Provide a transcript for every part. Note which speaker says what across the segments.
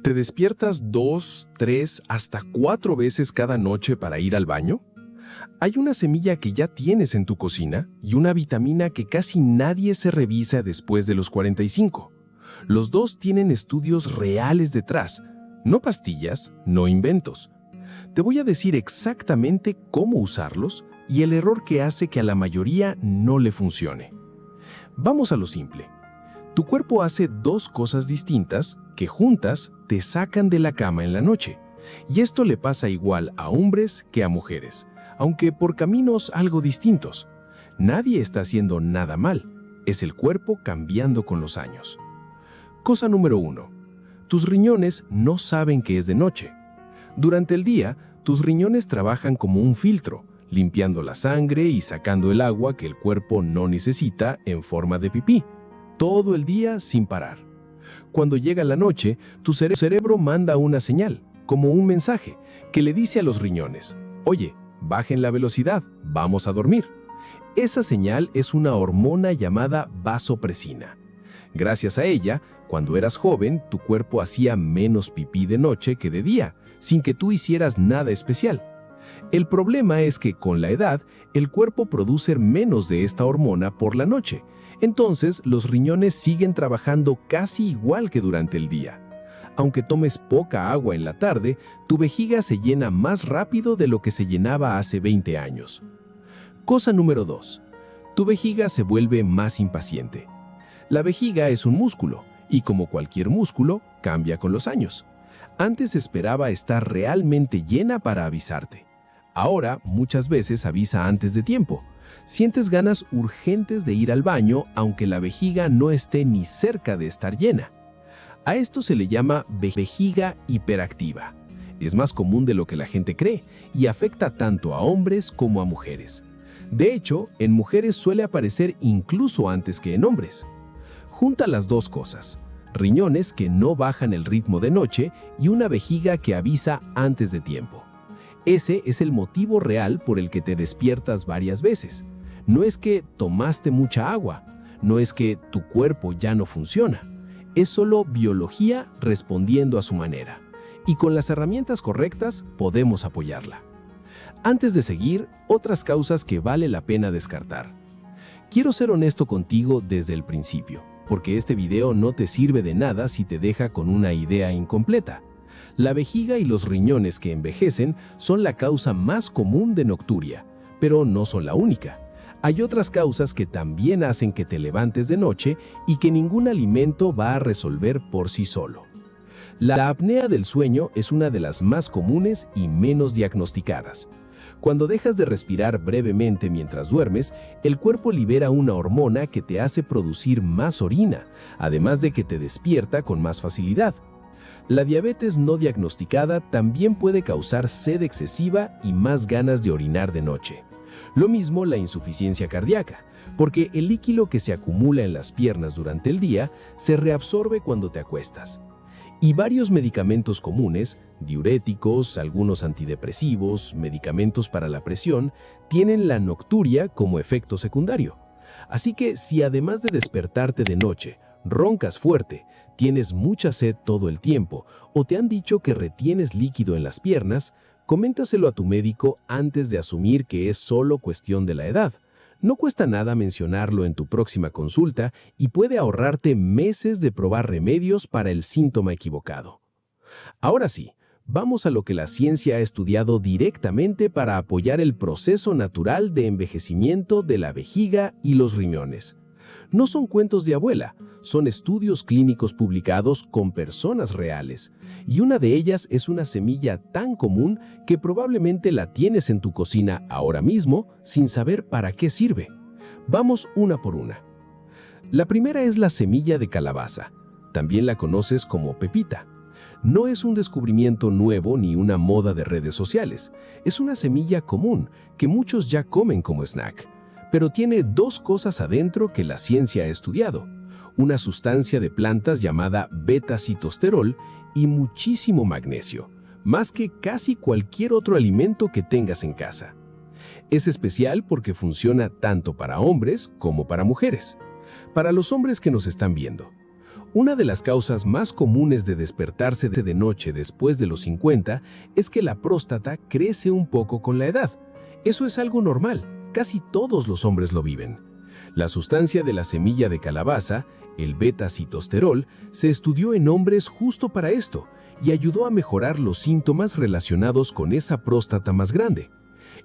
Speaker 1: ¿Te despiertas 2, 3, hasta 4 veces cada noche para ir al baño? Hay una semilla que ya tienes en tu cocina y una vitamina que casi nadie se revisa después de los 45. Los dos tienen estudios reales detrás, no pastillas, no inventos. Te voy a decir exactamente cómo usarlos y el error que hace que a la mayoría no le funcione. Vamos a lo simple. Tu cuerpo hace dos cosas distintas que juntas te sacan de la cama en la noche. Y esto le pasa igual a hombres que a mujeres, aunque por caminos algo distintos. Nadie está haciendo nada mal, es el cuerpo cambiando con los años. Cosa número 1. Tus riñones no saben que es de noche. Durante el día, tus riñones trabajan como un filtro, limpiando la sangre y sacando el agua que el cuerpo no necesita en forma de pipí, todo el día sin parar. Cuando llega la noche, tu cerebro manda una señal, como un mensaje, que le dice a los riñones: oye, bajen la velocidad, vamos a dormir. Esa señal es una hormona llamada vasopresina. Gracias a ella, cuando eras joven, tu cuerpo hacía menos pipí de noche que de día, sin que tú hicieras nada especial. El problema es que con la edad, el cuerpo produce menos de esta hormona por la noche. Entonces, los riñones siguen trabajando casi igual que durante el día. Aunque tomes poca agua en la tarde, tu vejiga se llena más rápido de lo que se llenaba hace 20 años. Cosa número 2. Tu vejiga se vuelve más impaciente. La vejiga es un músculo, y como cualquier músculo, cambia con los años. Antes esperaba estar realmente llena para avisarte. Ahora, muchas veces avisa antes de tiempo. Sientes ganas urgentes de ir al baño, aunque la vejiga no esté ni cerca de estar llena. A esto se le llama vejiga hiperactiva. Es más común de lo que la gente cree y afecta tanto a hombres como a mujeres. De hecho, en mujeres suele aparecer incluso antes que en hombres. Junta las dos cosas: riñones que no bajan el ritmo de noche y una vejiga que avisa antes de tiempo. Ese es el motivo real por el que te despiertas varias veces. No es que tomaste mucha agua, no es que tu cuerpo ya no funciona. Es solo biología respondiendo a su manera. Y con las herramientas correctas podemos apoyarla. Antes de seguir, otras causas que vale la pena descartar. Quiero ser honesto contigo desde el principio, porque este video no te sirve de nada si te deja con una idea incompleta. La vejiga y los riñones que envejecen son la causa más común de nocturia, pero no son la única. Hay otras causas que también hacen que te levantes de noche y que ningún alimento va a resolver por sí solo. La apnea del sueño es una de las más comunes y menos diagnosticadas. Cuando dejas de respirar brevemente mientras duermes, el cuerpo libera una hormona que te hace producir más orina, además de que te despierta con más facilidad. La diabetes no diagnosticada también puede causar sed excesiva y más ganas de orinar de noche. Lo mismo la insuficiencia cardíaca, porque el líquido que se acumula en las piernas durante el día se reabsorbe cuando te acuestas. Y varios medicamentos comunes, diuréticos, algunos antidepresivos, medicamentos para la presión, tienen la nocturia como efecto secundario. Así que si además de despertarte de noche, roncas fuerte, tienes mucha sed todo el tiempo o te han dicho que retienes líquido en las piernas, coméntaselo a tu médico antes de asumir que es solo cuestión de la edad. No cuesta nada mencionarlo en tu próxima consulta y puede ahorrarte meses de probar remedios para el síntoma equivocado. Ahora sí, vamos a lo que la ciencia ha estudiado directamente para apoyar el proceso natural de envejecimiento de la vejiga y los riñones. No son cuentos de abuela, son estudios clínicos publicados con personas reales, y una de ellas es una semilla tan común que probablemente la tienes en tu cocina ahora mismo sin saber para qué sirve. Vamos una por una. La primera es la semilla de calabaza, también la conoces como pepita. No es un descubrimiento nuevo ni una moda de redes sociales, es una semilla común que muchos ya comen como snack. Pero tiene dos cosas adentro que la ciencia ha estudiado: una sustancia de plantas llamada beta-citosterol y muchísimo magnesio, más que casi cualquier otro alimento que tengas en casa. Es especial porque funciona tanto para hombres como para mujeres. Para los hombres que nos están viendo, Una de las causas más comunes de despertarse de noche después de los 50 es que la próstata crece un poco con la edad. Eso es algo normal, casi todos los hombres lo viven. La sustancia de la semilla de calabaza, el beta-citosterol, se estudió en hombres justo para esto y ayudó a mejorar los síntomas relacionados con esa próstata más grande.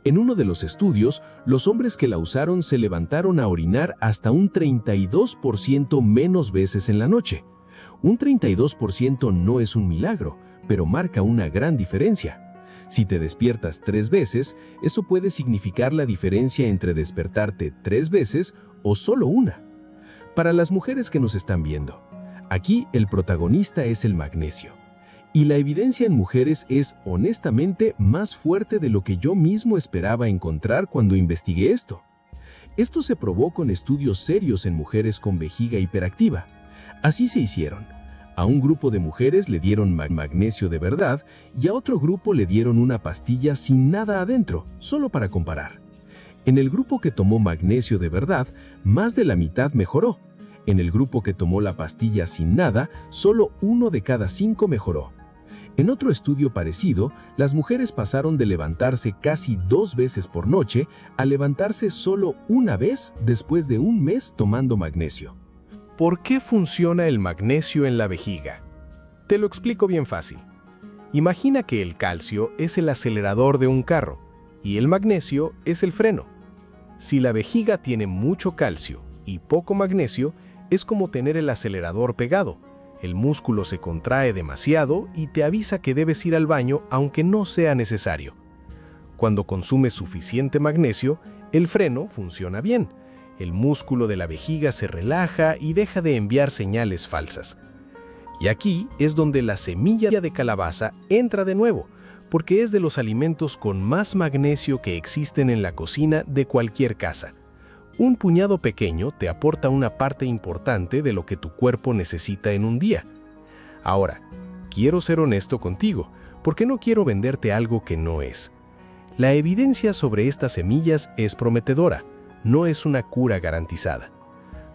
Speaker 1: En uno de los estudios, los hombres que la usaron se levantaron a orinar hasta un 32% menos veces en la noche. Un 32% no es un milagro, pero marca una gran diferencia. Si te despiertas 3 veces, eso puede significar la diferencia entre despertarte 3 veces o solo una. Para las mujeres que nos están viendo, aquí el protagonista es el magnesio. Y la evidencia en mujeres es, honestamente, más fuerte de lo que yo mismo esperaba encontrar cuando investigué esto. Esto se probó con estudios serios en mujeres con vejiga hiperactiva. Así se hicieron. A un grupo de mujeres le dieron magnesio de verdad y a otro grupo le dieron una pastilla sin nada adentro, solo para comparar. En el grupo que tomó magnesio de verdad, más de la mitad mejoró. En el grupo que tomó la pastilla sin nada, solo 1 de cada 5 mejoró. En otro estudio parecido, las mujeres pasaron de levantarse casi 2 veces por noche a levantarse solo 1 vez después de un mes tomando magnesio.
Speaker 2: ¿Por qué funciona el magnesio en la vejiga? Te lo explico bien fácil. Imagina que el calcio es el acelerador de un carro y el magnesio es el freno. Si la vejiga tiene mucho calcio y poco magnesio, es como tener el acelerador pegado. El músculo se contrae demasiado y te avisa que debes ir al baño aunque no sea necesario. Cuando consumes suficiente magnesio, el freno funciona bien. El músculo de la vejiga se relaja y deja de enviar señales falsas. Y aquí es donde la semilla de calabaza entra de nuevo, porque es de los alimentos con más magnesio que existen en la cocina de cualquier casa. Un puñado pequeño te aporta una parte importante de lo que tu cuerpo necesita en un día. Ahora, quiero ser honesto contigo, porque no quiero venderte algo que no es. La evidencia sobre estas semillas es prometedora, no es una cura garantizada.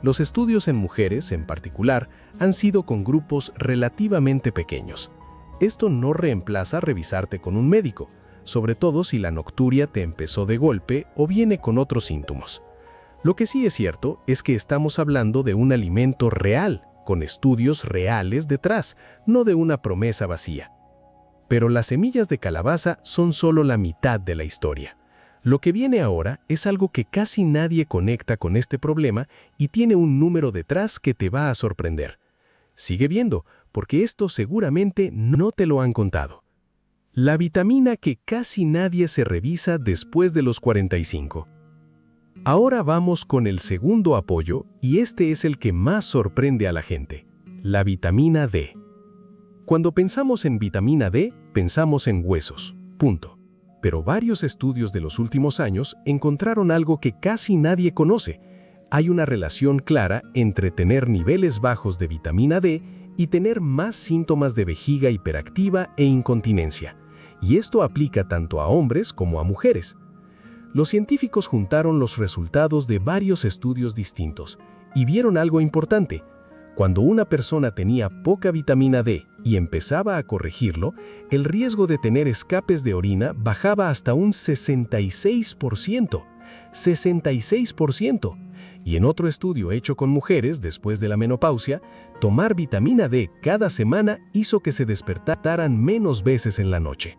Speaker 2: Los estudios en mujeres, en particular, han sido con grupos relativamente pequeños. Esto no reemplaza revisarte con un médico, sobre todo si la nocturia te empezó de golpe o viene con otros síntomas. Lo que sí es cierto es que estamos hablando de un alimento real, con estudios reales detrás, no de una promesa vacía. Pero las semillas de calabaza son solo la mitad de la historia. Lo que viene ahora es algo que casi nadie conecta con este problema y tiene un número detrás que te va a sorprender. Sigue viendo, porque esto seguramente no te lo han contado. La vitamina que casi nadie se revisa después de los 45. Ahora vamos con el segundo apoyo y este es el que más sorprende a la gente, la vitamina D. Cuando pensamos en vitamina D, pensamos en huesos, punto. Pero varios estudios de los últimos años encontraron algo que casi nadie conoce. Hay una relación clara entre tener niveles bajos de vitamina D y tener más síntomas de vejiga hiperactiva e incontinencia. Y esto aplica tanto a hombres como a mujeres. Los científicos juntaron los resultados de varios estudios distintos y vieron algo importante. Cuando una persona tenía poca vitamina D y empezaba a corregirlo, el riesgo de tener escapes de orina bajaba hasta un 66%. 66%. Y en otro estudio hecho con mujeres después de la menopausia, tomar vitamina D cada semana hizo que se despertaran menos veces en la noche.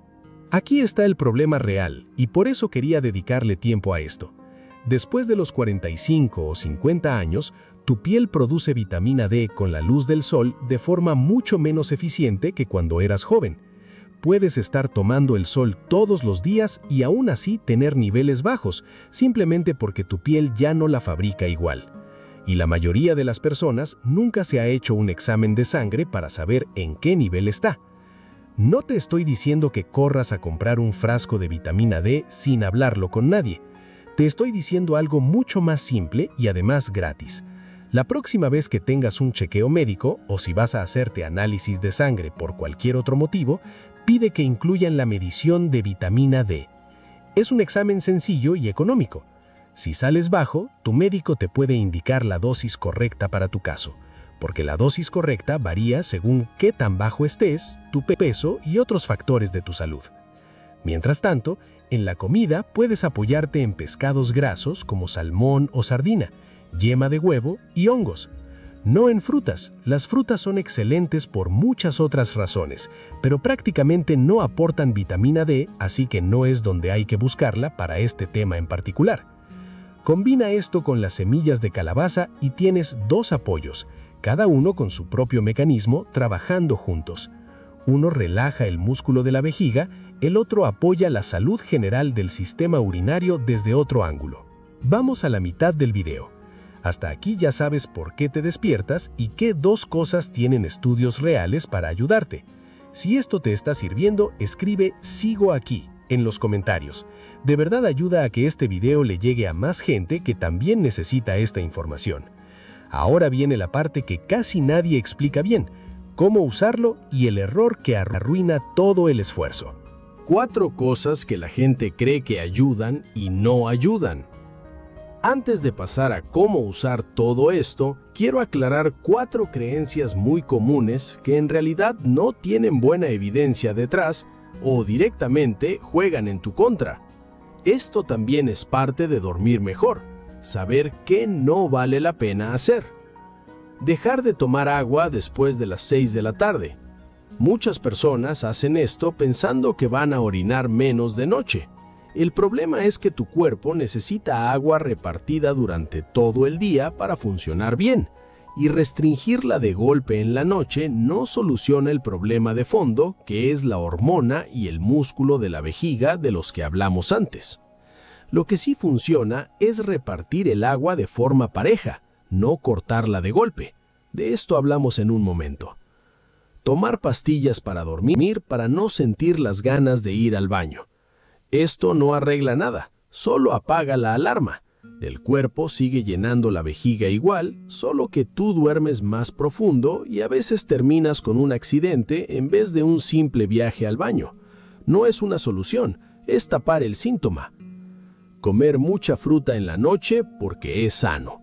Speaker 2: Aquí está el problema real y por eso quería dedicarle tiempo a esto. Después de los 45 o 50 años, tu piel produce vitamina D con la luz del sol de forma mucho menos eficiente que cuando eras joven. Puedes estar tomando el sol todos los días y aún así tener niveles bajos, simplemente porque tu piel ya no la fabrica igual. Y la mayoría de las personas nunca se ha hecho un examen de sangre para saber en qué nivel está. No te estoy diciendo que corras a comprar un frasco de vitamina D sin hablarlo con nadie. Te estoy diciendo algo mucho más simple y además gratis. La próxima vez que tengas un chequeo médico o si vas a hacerte análisis de sangre por cualquier otro motivo, pide que incluyan la medición de vitamina D. Es un examen sencillo y económico. Si sales bajo, tu médico te puede indicar la dosis correcta para tu caso. porque la dosis correcta varía según qué tan bajo estés, tu peso y otros factores de tu salud. Mientras tanto, en la comida puedes apoyarte en pescados grasos como salmón o sardina, yema de huevo y hongos. No en frutas. Las frutas son excelentes por muchas otras razones, pero prácticamente no aportan vitamina D, así que no es donde hay que buscarla para este tema en particular. Combina esto con las semillas de calabaza y tienes dos apoyos, cada uno con su propio mecanismo trabajando juntos. Uno relaja el músculo de la vejiga, el otro apoya la salud general del sistema urinario desde otro ángulo. Vamos a la mitad del video. Hasta aquí ya sabes por qué te despiertas y qué dos cosas tienen estudios reales para ayudarte. Si esto te está sirviendo, escribe "sigo aquí" en los comentarios. De verdad ayuda a que este video le llegue a más gente que también necesita esta información. Ahora viene la parte que casi nadie explica bien: cómo usarlo y el error que arruina todo el esfuerzo.
Speaker 1: 4 cosas que la gente cree que ayudan y no ayudan. Antes de pasar a cómo usar todo esto, quiero aclarar 4 creencias muy comunes que en realidad no tienen buena evidencia detrás o directamente juegan en tu contra. Esto también es parte de dormir mejor, saber qué no vale la pena hacer. Dejar de tomar agua después de las 6 de la tarde. Muchas personas hacen esto pensando que van a orinar menos de noche. El problema es que tu cuerpo necesita agua repartida durante todo el día para funcionar bien, y restringirla de golpe en la noche no soluciona el problema de fondo, que es la hormona y el músculo de la vejiga de los que hablamos antes. Lo que sí funciona es repartir el agua de forma pareja, no cortarla de golpe. De esto hablamos en un momento. Tomar pastillas para dormir para no sentir las ganas de ir al baño. Esto no arregla nada, solo apaga la alarma. El cuerpo sigue llenando la vejiga igual, solo que tú duermes más profundo y a veces terminas con un accidente en vez de un simple viaje al baño. No es una solución, es tapar el síntoma. Comer mucha fruta en la noche porque es sano.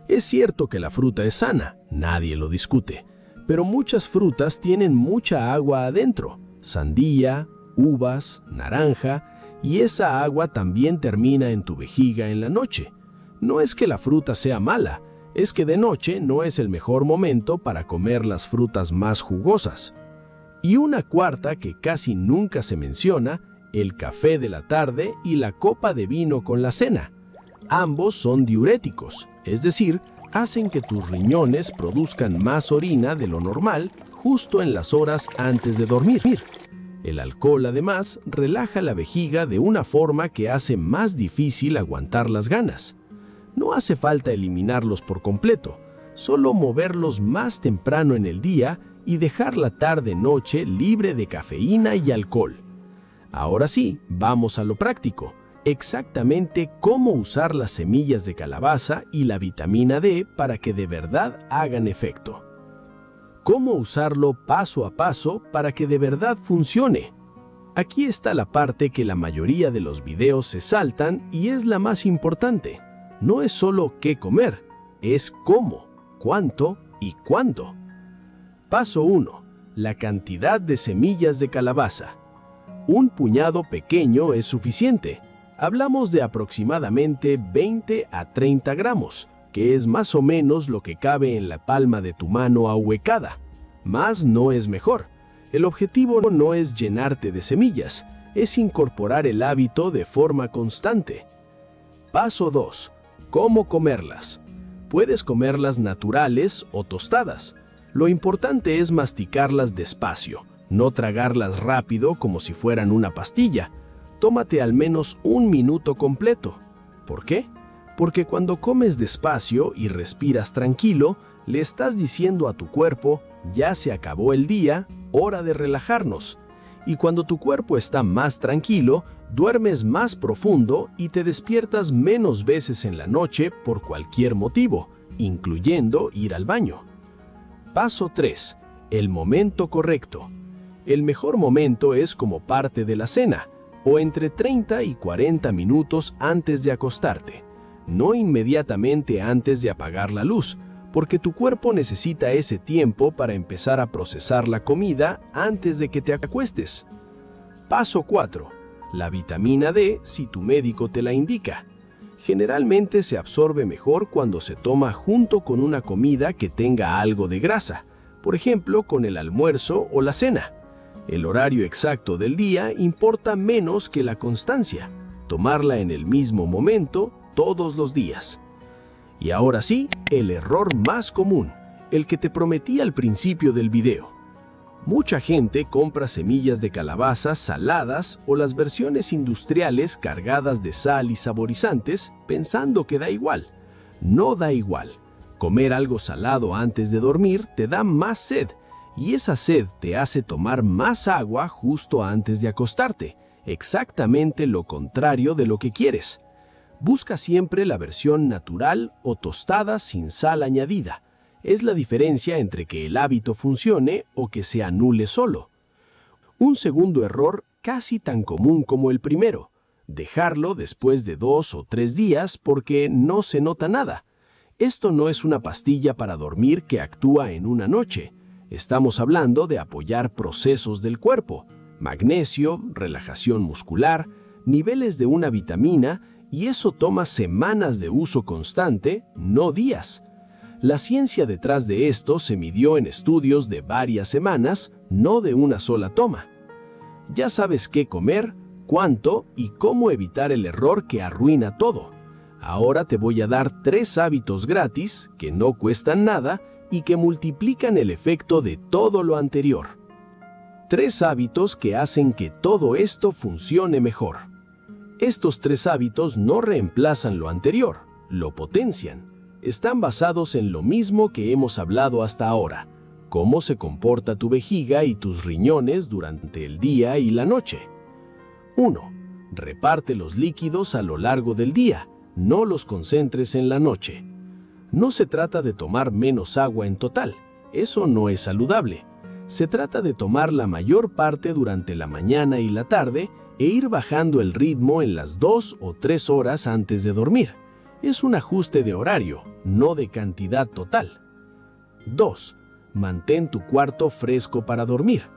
Speaker 1: Es cierto que la fruta es sana, nadie lo discute, pero muchas frutas tienen mucha agua adentro: sandía, uvas, naranja, y esa agua también termina en tu vejiga en la noche. No es que la fruta sea mala, es que de noche no es el mejor momento para comer las frutas más jugosas. Y una cuarta que casi nunca se menciona: el café de la tarde y la copa de vino con la cena. Ambos son diuréticos, es decir, hacen que tus riñones produzcan más orina de lo normal justo en las horas antes de dormir. El alcohol, además, relaja la vejiga de una forma que hace más difícil aguantar las ganas. No hace falta eliminarlos por completo, solo moverlos más temprano en el día y dejar la tarde-noche libre de cafeína y alcohol. Ahora sí, vamos a lo práctico. Exactamente cómo usar las semillas de calabaza y la vitamina D para que de verdad hagan efecto. Cómo usarlo paso a paso para que de verdad funcione. Aquí está la parte que la mayoría de los videos se saltan y es la más importante. No es solo qué comer, es cómo, cuánto y cuándo. Paso 1. La cantidad de semillas de calabaza. Un puñado pequeño es suficiente. Hablamos de aproximadamente 20 a 30 gramos. Que es más o menos lo que cabe en la palma de tu mano ahuecada. Más no es mejor. El objetivo no es llenarte de semillas, es incorporar el hábito de forma constante. Paso 2. ¿Cómo comerlas? Puedes comerlas naturales o tostadas. Lo importante es masticarlas despacio, no tragarlas rápido como si fueran una pastilla. Tómate al menos 1 minuto completo. ¿Por qué? Porque cuando comes despacio y respiras tranquilo, le estás diciendo a tu cuerpo: ya se acabó el día, hora de relajarnos. Y cuando tu cuerpo está más tranquilo, duermes más profundo y te despiertas menos veces en la noche por cualquier motivo, incluyendo ir al baño. Paso 3. El momento correcto. El mejor momento es como parte de la cena, o entre 30 y 40 minutos antes de acostarte. No inmediatamente antes de apagar la luz, porque tu cuerpo necesita ese tiempo para empezar a procesar la comida antes de que te acuestes. Paso 4. La vitamina D si tu médico te la indica. Generalmente se absorbe mejor cuando se toma junto con una comida que tenga algo de grasa, por ejemplo con el almuerzo o la cena. El horario exacto del día importa menos que la constancia. Tomarla en el mismo momento todos los días. Y ahora sí, el error más común, el que te prometí al principio del video. Mucha gente compra semillas de calabaza saladas o las versiones industriales cargadas de sal y saborizantes pensando que da igual. No da igual. Comer algo salado antes de dormir te da más sed y esa sed te hace tomar más agua justo antes de acostarte. Exactamente lo contrario de lo que quieres. Busca siempre la versión natural o tostada sin sal añadida. Es la diferencia entre que el hábito funcione o que se anule solo. Un segundo error casi tan común como el primero, dejarlo después de 2 o 3 días porque no se nota nada. Esto no es una pastilla para dormir que actúa en una noche. Estamos hablando de apoyar procesos del cuerpo, magnesio, relajación muscular, niveles de una vitamina, y eso toma semanas de uso constante, no días. La ciencia detrás de esto se midió en estudios de varias semanas, no de una sola toma. Ya sabes qué comer, cuánto y cómo evitar el error que arruina todo. Ahora te voy a dar 3 hábitos gratis que no cuestan nada y que multiplican el efecto de todo lo anterior. 3 hábitos que hacen que todo esto funcione mejor. Estos 3 hábitos no reemplazan lo anterior, lo potencian. Están basados en lo mismo que hemos hablado hasta ahora, cómo se comporta tu vejiga y tus riñones durante el día y la noche. 1. Reparte los líquidos a lo largo del día, no los concentres en la noche. No se trata de tomar menos agua en total, eso no es saludable. Se trata de tomar la mayor parte durante la mañana y la tarde e ir bajando el ritmo en las 2 o 3 horas antes de dormir. Es un ajuste de horario, no de cantidad total. 2. Mantén tu cuarto fresco para dormir.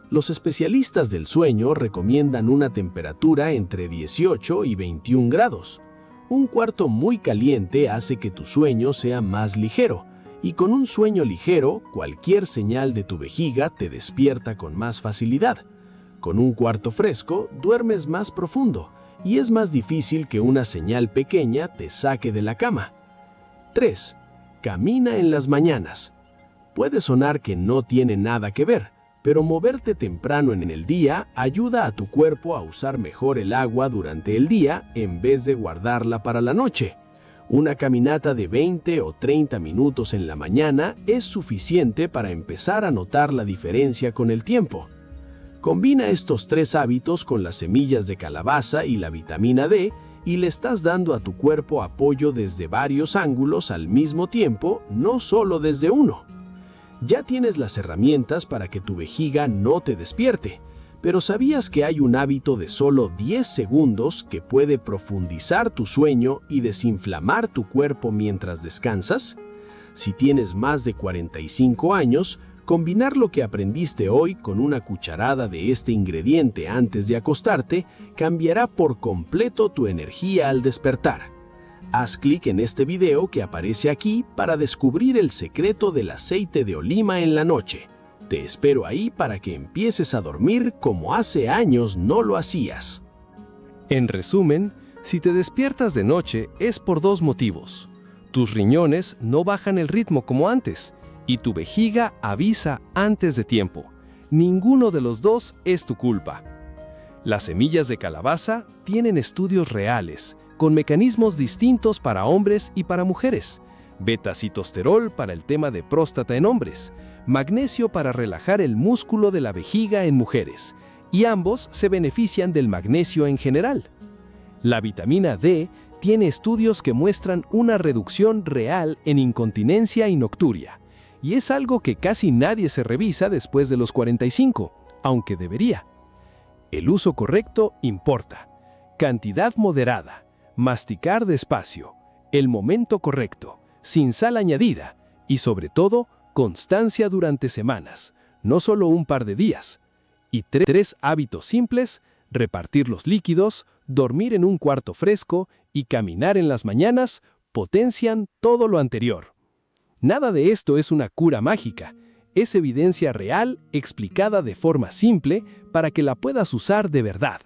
Speaker 1: Los especialistas del sueño recomiendan una temperatura entre 18 y 21 grados. Un cuarto muy caliente hace que tu sueño sea más ligero, y con un sueño ligero, cualquier señal de tu vejiga te despierta con más facilidad. Con un cuarto fresco, duermes más profundo y es más difícil que una señal pequeña te saque de la cama. 3. Camina en las mañanas. Puede sonar que no tiene nada que ver, pero moverte temprano en el día ayuda a tu cuerpo a usar mejor el agua durante el día en vez de guardarla para la noche. Una caminata de 20 o 30 minutos en la mañana es suficiente para empezar a notar la diferencia con el tiempo. Combina estos 3 hábitos con las semillas de calabaza y la vitamina D y le estás dando a tu cuerpo apoyo desde varios ángulos al mismo tiempo, no solo desde uno. Ya tienes las herramientas para que tu vejiga no te despierte, pero ¿sabías que hay un hábito de solo 10 segundos que puede profundizar tu sueño y desinflamar tu cuerpo mientras descansas? Si tienes más de 45 años, combinar lo que aprendiste hoy con una cucharada de este ingrediente antes de acostarte cambiará por completo tu energía al despertar. Haz clic en este video que aparece aquí para descubrir el secreto del aceite de olima en la noche. Te espero ahí para que empieces a dormir como hace años no lo hacías.
Speaker 2: En resumen, si te despiertas de noche es por 2 motivos. Tus riñones no bajan el ritmo como antes y tu vejiga avisa antes de tiempo. Ninguno de los 2 es tu culpa. Las semillas de calabaza tienen estudios reales, con mecanismos distintos para hombres y para mujeres. Beta-citosterol para el tema de próstata en hombres, magnesio para relajar el músculo de la vejiga en mujeres, y ambos se benefician del magnesio en general. La vitamina D tiene estudios que muestran una reducción real en incontinencia y nocturia, y es algo que casi nadie se revisa después de los 45, aunque debería. El uso correcto importa. Cantidad moderada, masticar despacio, el momento correcto, sin sal añadida,
Speaker 3: Y sobre todo, constancia durante semanas, no solo un par de días. Y tres hábitos simples: repartir los líquidos, dormir en un cuarto fresco y caminar en las mañanas, potencian todo lo anterior. Nada de esto es una cura mágica, es evidencia real explicada de forma simple para que la puedas usar de verdad.